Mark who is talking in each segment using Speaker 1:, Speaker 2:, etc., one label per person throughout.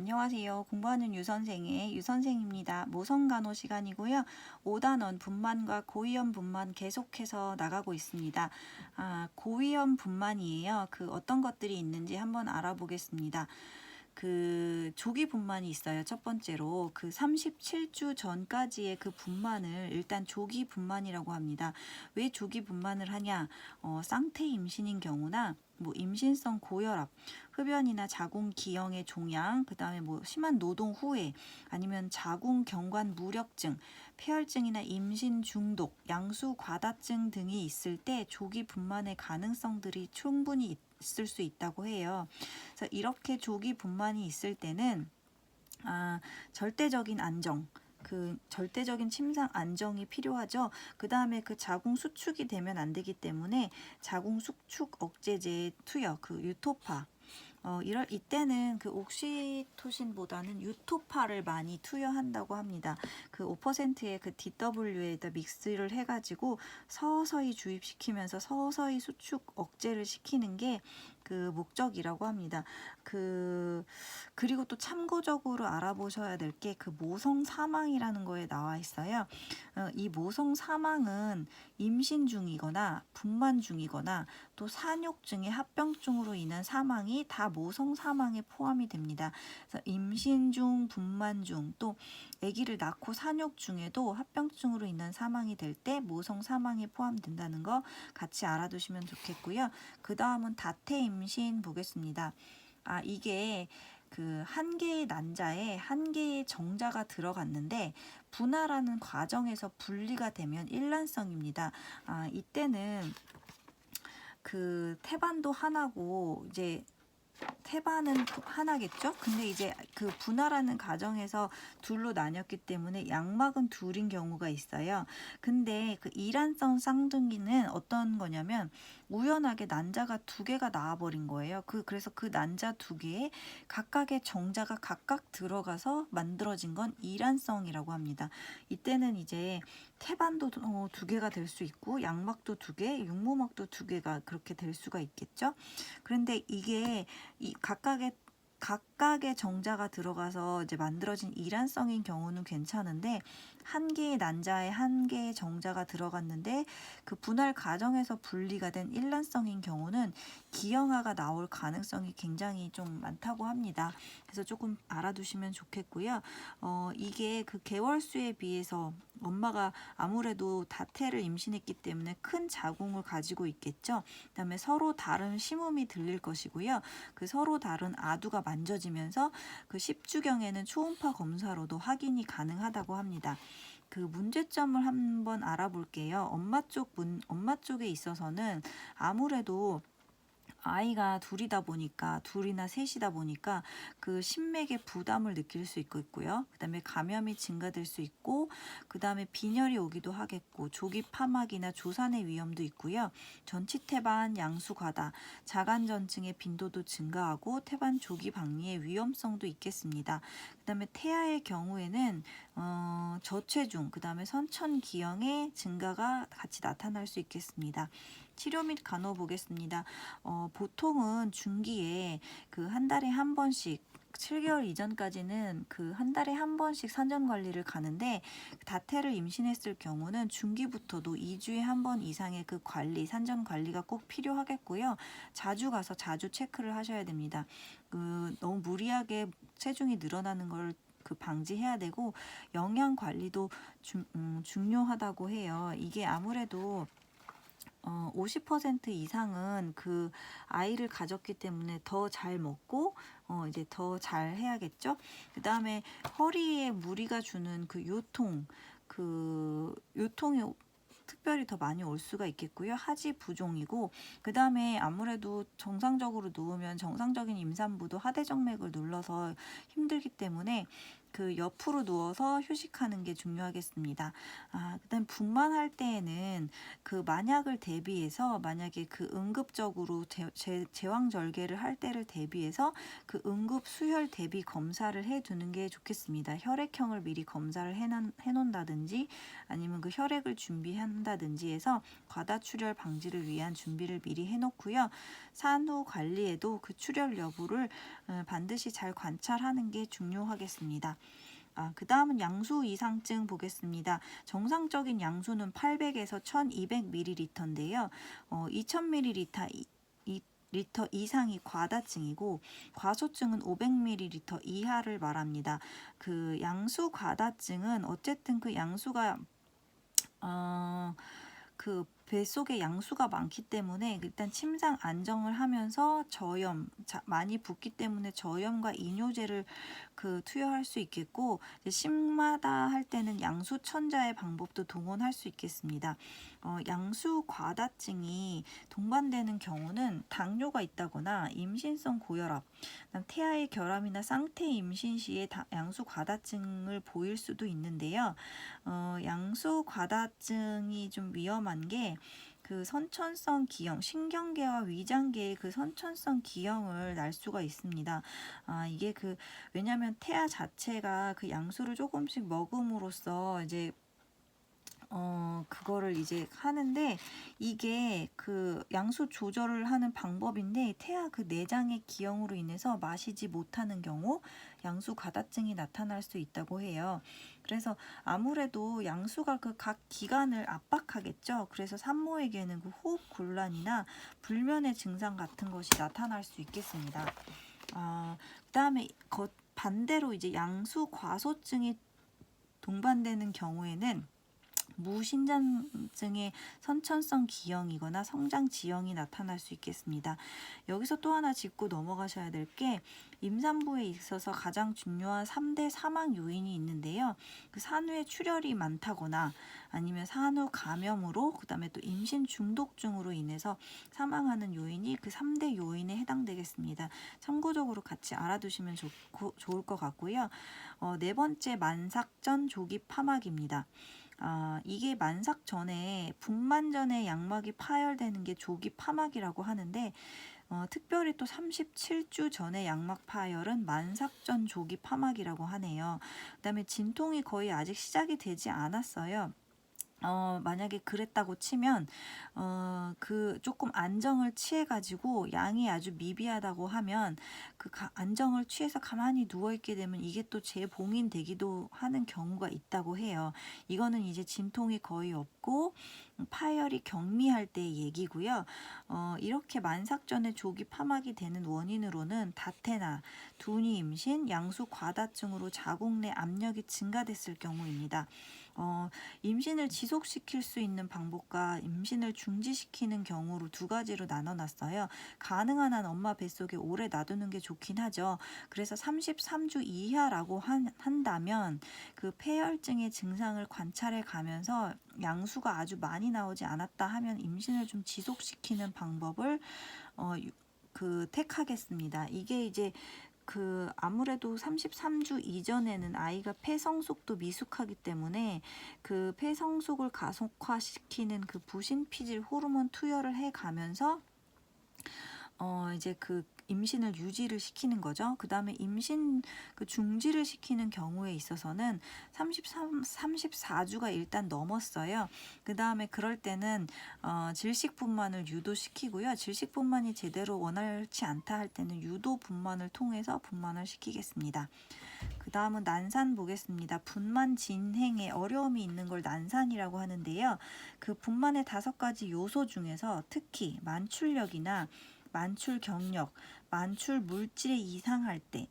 Speaker 1: 안녕하세요. 공부하는 유선생의 유선생입니다. 모성간호 시간이고요. 5단원 분만과 고위험 분만 계속해서 나가고 있습니다. 고위험 분만이에요. 어떤 것들이 있는지 한번 알아보겠습니다. 조기 분만이 있어요. 첫 번째로 37주 전까지의 그 분만을 일단 조기 분만이라고 합니다. 왜 조기 분만을 하냐? 쌍태 임신인 경우나 임신성 고혈압, 흡연이나 자궁 기형의 종양, 그 다음에 심한 노동 후에 아니면 자궁 경관 무력증, 폐혈증이나 임신 중독, 양수 과다증 등이 있을 때 조기 분만의 가능성들이 충분히 있을 수 있다고 해요. 그래서 이렇게 조기 분만이 있을 때는 절대적인 안정, 절대적인 침상 안정이 필요하죠. 그 다음에 자궁 수축이 되면 안 되기 때문에 자궁 수축 억제제의 투여, 유토파, 이때는 옥시토신보다는 유토파를 많이 투여한다고 합니다. 5%의 DW에다 믹스를 해가지고 서서히 주입시키면서 서서히 수축 억제를 시키는 게 목적이라고 합니다. 그리고 또 참고적으로 알아보셔야 될 게 모성 사망이라는 거에 나와 있어요. 이 모성 사망은 임신 중이거나 분만 중이거나 또 산욕증의 합병증으로 인한 사망이 다 모성 사망에 포함이 됩니다. 그래서 임신 중, 분만 중, 또 아기를 낳고 산욕 중에도 합병증으로 인한 사망이 될 때 모성 사망에 포함된다는 거 같이 알아두시면 좋겠고요. 그 다음은 다태 임신 보겠습니다. 이게 한 개의 난자에 한 개의 정자가 들어갔는데 분할하는 과정에서 분리가 되면 일란성입니다. 이때는 태반도 하나고 이제 태반은 하나겠죠? 근데 이제 분할하는 과정에서 둘로 나뉘었기 때문에 양막은 둘인 경우가 있어요. 근데 일란성 쌍둥이는 어떤 거냐면 우연하게 난자가 두 개가 나와버린 거예요. 그래서 난자 두 개에 각각의 정자가 각각 들어가서 만들어진 건 일란성이라고 합니다. 이때는 이제 태반도 두 개가 될 수 있고 양막도 두 개, 육모막도 두 개가 그렇게 될 수가 있겠죠. 그런데 이게 각각의 정자가 들어가서 이제 만들어진 일란성인 경우는 괜찮은데 한 개의 난자에 한 개의 정자가 들어갔는데 분할 과정에서 분리가 된 일란성인 경우는 기형아가 나올 가능성이 굉장히 좀 많다고 합니다. 그래서 조금 알아두시면 좋겠고요. 이게 개월수에 비해서 엄마가 아무래도 다태를 임신했기 때문에 큰 자궁을 가지고 있겠죠. 그다음에 서로 다른 심음이 들릴 것이고요. 서로 다른 아두가 만져지면서 10주경에는 초음파 검사로도 확인이 가능하다고 합니다. 문제점을 한번 알아볼게요. 엄마 쪽에 있어서는 아무래도 아이가 둘이나 셋이다 보니까 신맥에 부담을 느낄 수 있고요. 그 다음에 감염이 증가될 수 있고, 그 다음에 빈혈이 오기도 하겠고, 조기 파막이나 조산의 위험도 있고요. 전치 태반, 양수 과다, 자간전증의 빈도도 증가하고 태반 조기 박리의 위험성도 있겠습니다. 그 다음에 태아의 경우에는 저체중, 그 다음에 선천 기형의 증가가 같이 나타날 수 있겠습니다. 치료 및 간호 보겠습니다. 보통은 중기에 한 달에 한 번씩 7개월 이전까지는 한 달에 한 번씩 산전 관리를 가는데 다태를 임신했을 경우는 중기부터도 2주에 한 번 이상의 산전 관리가 꼭 필요하겠고요. 자주 가서 자주 체크를 하셔야 됩니다. 너무 무리하게 체중이 늘어나는 걸 방지해야 되고 영양 관리도 중요하다고 해요. 이게 아무래도 50% 이상은 아이를 가졌기 때문에 더 잘 먹고 이제 더 잘 해야겠죠. 그 다음에 허리에 무리가 주는 요통이 특별히 더 많이 올 수가 있겠고요. 하지 부종이고, 그 다음에 아무래도 정상적으로 누우면 정상적인 임산부도 하대정맥을 눌러서 힘들기 때문에 그 옆으로 누워서 휴식하는 게 중요하겠습니다. 그다음 분만할 때에는 그 만약을 대비해서 만약에 그 응급적으로 제왕절개를 할 때를 대비해서 그 응급 수혈 대비 검사를 해두는 게 좋겠습니다. 혈액형을 미리 검사를 해놓는다든지 아니면 그 혈액을 준비한다든지 해서 과다출혈 방지를 위한 준비를 미리 해놓고요. 산후 관리에도 그 출혈 여부를 반드시 잘 관찰하는 게 중요하겠습니다. 그 다음은 양수 이상증 보겠습니다. 정상적인 양수는 800에서 1200ml인데요. 2000ml 리터 이상이 과다증이고 과소증은 500ml 이하를 말합니다. 그 양수 과다증은 어쨌든 그 양수가 그 뱃속에 양수가 많기 때문에 일단 침상 안정을 하면서 저염 많이 붓기 때문에 저염과 이뇨제를 그 투여할 수 있겠고 심하다 할 때는 양수 천자의 방법도 동원할 수 있겠습니다. 양수 과다증이 동반되는 경우는 당뇨가 있다거나 임신성 고혈압, 태아의 결함이나 쌍태 임신 시에 양수 과다증을 보일 수도 있는데요. 양수 과다증이 좀 위험한 게 그 선천성 기형, 신경계와 위장계의 그 선천성 기형을 날 수가 있습니다. 이게 왜냐하면 태아 자체가 그 양수를 조금씩 먹음으로써 이제 그거를 이제 하는데 이게 그 양수 조절을 하는 방법인데 태아 그 내장의 기형으로 인해서 마시지 못하는 경우 양수 과다증이 나타날 수 있다고 해요. 그래서 아무래도 양수가 그 각 기관을 압박하겠죠. 그래서 산모에게는 그 호흡 곤란이나 불면의 증상 같은 것이 나타날 수 있겠습니다. 그다음에 반대로 이제 양수 과소증이 동반되는 경우에는 무신장증의 선천성 기형이거나 성장 지형이 나타날 수 있겠습니다. 여기서 또 하나 짚고 넘어가셔야 될 게 임산부에 있어서 가장 중요한 3대 사망 요인이 있는데요. 그 산후에 출혈이 많다거나 아니면 산후 감염으로 그다음에 또 임신 중독증으로 인해서 사망하는 요인이 그 3대 요인에 해당되겠습니다. 참고적으로 같이 알아두시면 좋을 것 같고요. 네 번째 만삭전 조기 파막입니다. 이게 만삭 전에 분만 전에 양막이 파열되는 게 조기 파막이라고 하는데 특별히 또 37주 전에 양막 파열은 만삭전 조기 파막이라고 하네요. 그다음에 진통이 거의 아직 시작이 되지 않았어요. 만약에 그랬다고 치면 그 조금 안정을 취해가지고 양이 아주 미비하다고 하면 그 안정을 취해서 가만히 누워있게 되면 이게 또 재봉인되기도 하는 경우가 있다고 해요. 이거는 이제 진통이 거의 없고 파열이 경미할 때의 얘기고요. 이렇게 만삭전에 조기 파막이 되는 원인으로는 다테나, 두니 임신, 양수 과다증으로 자궁 내 압력이 증가됐을 경우입니다. 임신을 지속시킬 수 있는 방법과 임신을 중지시키는 경우로 두 가지로 나눠놨어요. 가능한 한 엄마 뱃속에 오래 놔두는 게 좋긴 하죠. 그래서 33주 이하라고 한다면 그 폐혈증의 증상을 관찰해 가면서 양수가 아주 많이 나오지 않았다 하면 임신을 좀 지속시키는 방법을 택하겠습니다. 이게 이제 아무래도 33주 이전에는 아이가 폐성숙도 미숙하기 때문에 그 폐성숙을 가속화시키는 그 부신피질 호르몬 투여를 해 가면서 이제 그 임신을 유지를 시키는 거죠. 그 다음에 임신 중지를 시키는 경우에 있어서는 34주가 일단 넘었어요. 그 다음에 그럴 때는 질식분만을 유도시키고요. 질식분만이 제대로 원활치 않다 할 때는 유도분만을 통해서 분만을 시키겠습니다. 그 다음은 난산 보겠습니다. 분만 진행에 어려움이 있는 걸 난산이라고 하는데요. 그 분만의 5가지 요소 중에서 특히 만출력이나 만출 경력, 만출 물질에 이상할 때,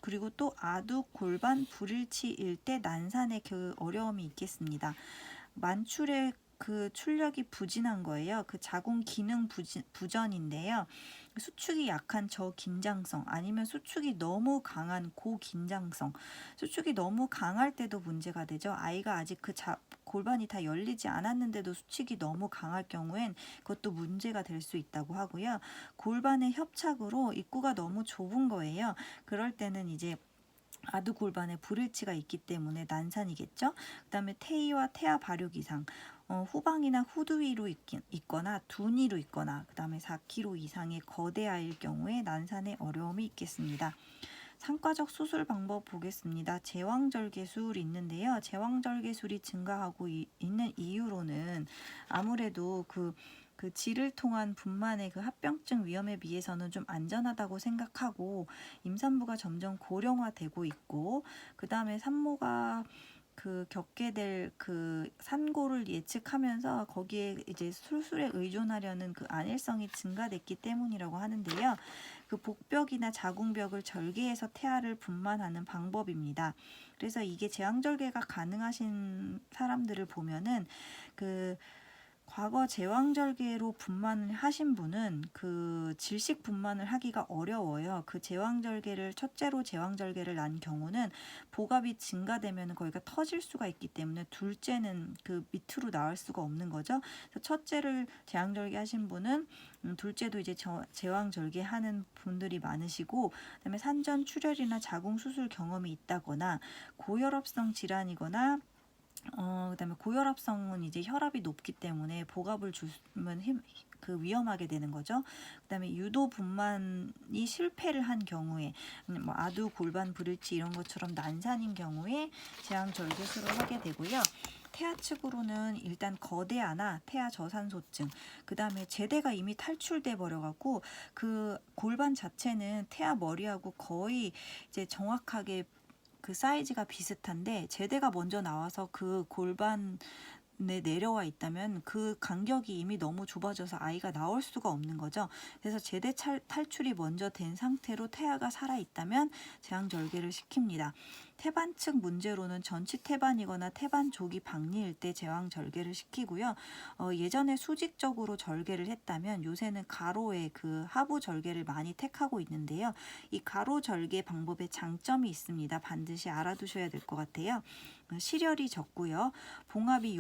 Speaker 1: 그리고 또 아두, 골반, 불일치일 때 난산의 그 어려움이 있겠습니다. 만출의 그 출력이 부진한 거예요. 그 자궁 기능 부전인데요. 수축이 약한 저긴장성 아니면 수축이 너무 강한 고긴장성, 수축이 너무 강할 때도 문제가 되죠. 아이가 아직 골반이 다 열리지 않았는데도 수축이 너무 강할 경우엔 그것도 문제가 될 수 있다고 하고요. 골반의 협착으로 입구가 너무 좁은 거예요. 그럴 때는 이제 아두골반에 불일치가 있기 때문에 난산이겠죠. 그 다음에 태이와 태아 발육 이상, 후방이나 후두위로 있거나 둔위로 있거나 그 다음에 4kg 이상의 거대 아이일 경우에 난산에 어려움이 있겠습니다. 상과적 수술 방법 보겠습니다. 제왕절개술이 있는데요. 제왕절개술이 증가하고 있는 이유로는 아무래도 그 질을 통한 분만의 그 합병증 위험에 비해서는 좀 안전하다고 생각하고 임산부가 점점 고령화되고 있고 그 다음에 산모가 겪게 될 산고를 예측하면서 거기에 이제 수술에 의존하려는 안일성이 증가됐기 때문이라고 하는데요. 복벽이나 자궁벽을 절개해서 태아를 분만하는 방법입니다. 그래서 이게 제왕절개가 가능하신 사람들을 보면은 과거 제왕절개로 분만을 하신 분은 질식 분만을 하기가 어려워요. 첫째로 제왕절개를 난 경우는 복압이 증가되면 거기가 터질 수가 있기 때문에 둘째는 밑으로 나올 수가 없는 거죠. 그래서 첫째를 제왕절개 하신 분은 둘째도 이제 제왕절개 하는 분들이 많으시고, 그다음에 산전 출혈이나 자궁 수술 경험이 있다거나 고혈압성 질환이거나 그다음에 고혈압성은 이제 혈압이 높기 때문에 복압을 주면 위험하게 되는 거죠. 그다음에 유도 분만이 실패를 한 경우에 뭐 아두 골반 불일치 이런 것처럼 난산인 경우에 제왕절개술을 하게 되고요. 태아 측으로는 일단 거대아나 태아 저산소증, 그 다음에 제대가 이미 탈출돼 버려갖고 골반 자체는 태아 머리하고 거의 이제 정확하게 사이즈가 비슷한데 제대가 먼저 나와서 골반에 내려와 있다면 간격이 이미 너무 좁아져서 아이가 나올 수가 없는 거죠. 그래서 제대 탈출이 먼저 된 상태로 태아가 살아있다면 제왕절개를 시킵니다. 태반 측 문제로는 전치 태반이거나 태반 조기 박리일 때 제왕절개를 시키고요. 예전에 수직적으로 절개를 했다면 요새는 가로의 하부 절개를 많이 택하고 있는데요. 이 가로 절개 방법에 장점이 있습니다. 반드시 알아두셔야 될 것 같아요. 실혈이 적고요. 봉합이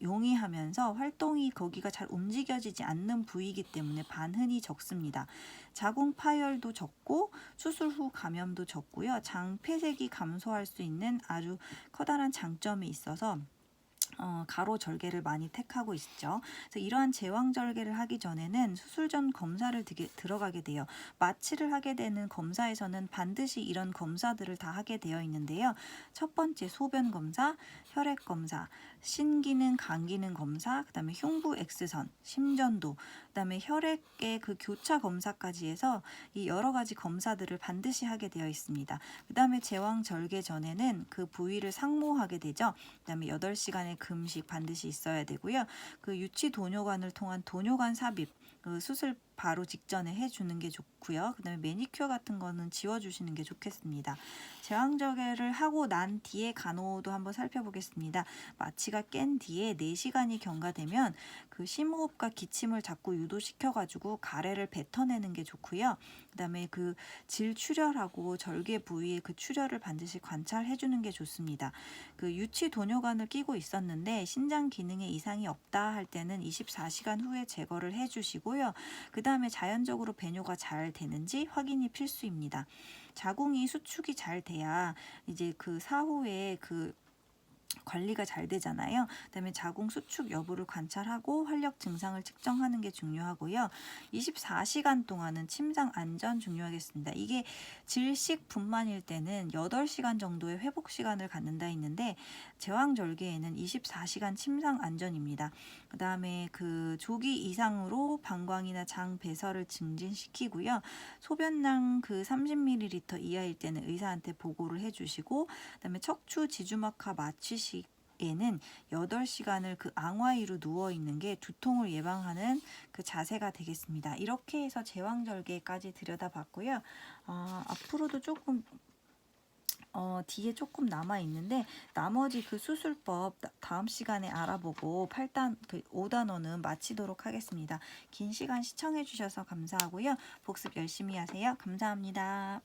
Speaker 1: 용이하면서 활동이 거기가 잘 움직여지지 않는 부위이기 때문에 반흔이 적습니다. 자궁 파열도 적고 수술 후 감염도 적고요. 장 폐색이 감소할 수 있는 아주 커다란 장점이 있어서 가로 절개를 많이 택하고 있죠. 그래서 이러한 제왕절개를 하기 전에는 수술 전 검사를 들어가게 돼요. 마취를 하게 되는 검사에서는 반드시 이런 검사들을 다 하게 되어 있는데요. 첫 번째 소변 검사, 혈액 검사, 신기능, 간기능 검사, 그다음에 흉부 X선, 심전도, 그다음에 혈액의 교차 검사까지 해서 이 여러 가지 검사들을 반드시 하게 되어 있습니다. 그다음에 제왕절개 전에는 부위를 상모하게 되죠. 그다음에 8시간의 금식 반드시 있어야 되고요. 유치 도뇨관을 통한 도뇨관 삽입 수술 바로 직전에 해주는 게 좋고요. 그 다음에 매니큐어 같은 거는 지워주시는 게 좋겠습니다. 제왕절개를 하고 난 뒤에 간호도 한번 살펴보겠습니다. 마취가 깬 뒤에 4시간이 경과되면 심호흡과 기침을 자꾸 유도시켜가지고 가래를 뱉어내는 게 좋고요. 그 다음에 질출혈하고 절개 부위의 출혈을 반드시 관찰해주는 게 좋습니다. 유치 도뇨관을 끼고 있었는데 신장 기능에 이상이 없다 할 때는 24시간 후에 제거를 해주시고요. 그 다음에 자연적으로 배뇨가 잘 되는지 확인이 필수입니다. 자궁이 수축이 잘 돼야 이제 사후에 관리가 잘 되잖아요. 그다음에 자궁 수축 여부를 관찰하고 활력 증상을 측정하는 게 중요하고요. 24시간 동안은 침상 안전 중요하겠습니다. 이게 질식 분만일 때는 8시간 정도의 회복 시간을 갖는다 했는데 제왕절개에는 24시간 침상 안전입니다. 그다음에 조기 이상으로 방광이나 장 배설을 증진시키고요. 소변량 30ml 이하일 때는 의사한테 보고를 해주시고, 그다음에 척추 지주막하 마취 시에는 8시간을 앙화위로 누워있는 게 두통을 예방하는 자세가 되겠습니다. 이렇게 해서 제왕절개까지 들여다봤고요. 앞으로도 조금 뒤에 조금 남아 있는데 나머지 수술법 다음 시간에 알아보고 5단원은 마치도록 하겠습니다. 긴 시간 시청해 주셔서 감사하고요. 복습 열심히 하세요. 감사합니다.